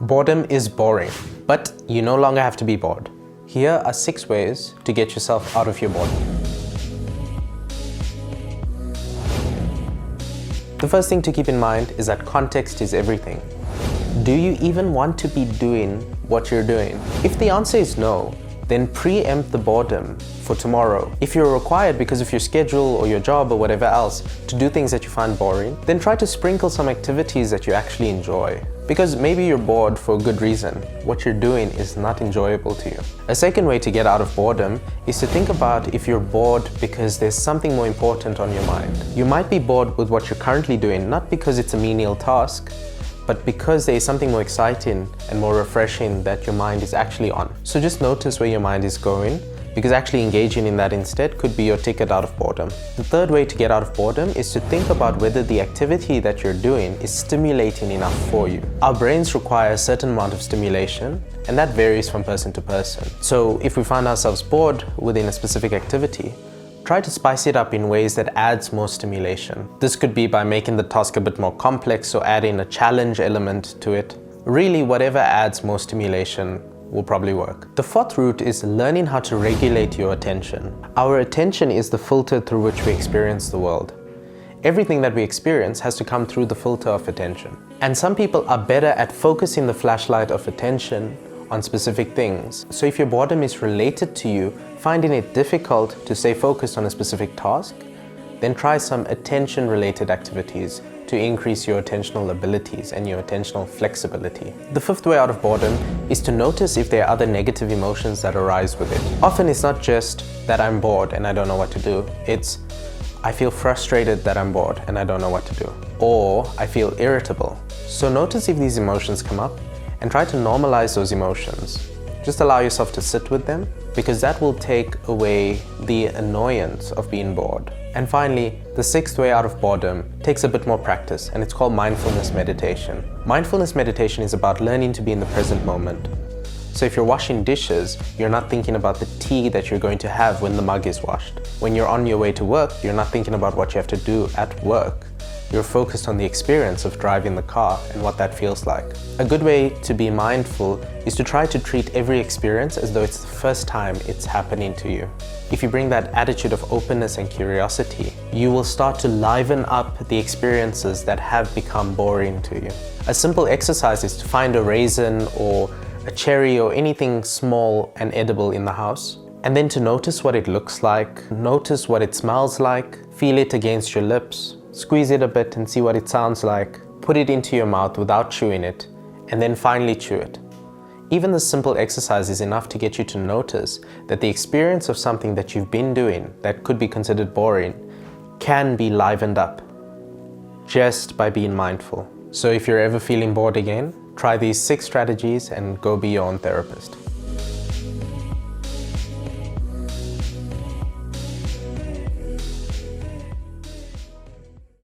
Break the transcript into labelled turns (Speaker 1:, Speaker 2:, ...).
Speaker 1: Boredom is boring, but you no longer have to be bored. Here are 6 ways to get yourself out of your boredom. The first thing to keep in mind is that context is everything. Do you even want to be doing what you're doing? If the answer is no, then preempt the boredom for tomorrow. If you're required because of your schedule or your job or whatever else to do things that you find boring, then try to sprinkle some activities that you actually enjoy. Because maybe you're bored for a good reason. What you're doing is not enjoyable to you. A second way to get out of boredom is to think about if you're bored because there's something more important on your mind. You might be bored with what you're currently doing, not because it's a menial task, but because there is something more exciting and more refreshing that your mind is actually on. So just notice where your mind is going, because actually engaging in that instead could be your ticket out of boredom. The third way to get out of boredom is to think about whether the activity that you're doing is stimulating enough for you. Our brains require a certain amount of stimulation, and that varies from person to person. So if we find ourselves bored within a specific activity, try to spice it up in ways that adds more stimulation. This could be by making the task a bit more complex or adding a challenge element to it. Really, whatever adds more stimulation will probably work. The fourth route is learning how to regulate your attention. Our attention is the filter through which we experience the world. Everything that we experience has to come through the filter of attention. And some people are better at focusing the flashlight of attention on specific things. So if your boredom is related to you finding it difficult to stay focused on a specific task, then try some attention-related activities to increase your attentional abilities and your attentional flexibility. The fifth way out of boredom is to notice if there are other negative emotions that arise with it. Often it's not just that I'm bored and I don't know what to do. It's I feel frustrated that I'm bored and I don't know what to do. Or I feel irritable. So notice if these emotions come up and try to normalize those emotions. Just allow yourself to sit with them, because that will take away the annoyance of being bored. And finally, the sixth way out of boredom takes a bit more practice, and it's called mindfulness meditation. Mindfulness meditation is about learning to be in the present moment. So if you're washing dishes, you're not thinking about the tea that you're going to have when the mug is washed. When you're on your way to work, you're not thinking about what you have to do at work. You're focused on the experience of driving the car and what that feels like. A good way to be mindful is to try to treat every experience as though it's the first time it's happening to you. If you bring that attitude of openness and curiosity, you will start to liven up the experiences that have become boring to you. A simple exercise is to find a raisin or a cherry or anything small and edible in the house, and then to notice what it looks like, notice what it smells like, feel it against your lips, squeeze it a bit and see what it sounds like, put it into your mouth without chewing it, and then finally chew it. Even this simple exercise is enough to get you to notice that the experience of something that you've been doing that could be considered boring can be livened up just by being mindful. So if you're ever feeling bored again, try these 6 strategies and go be your own therapist.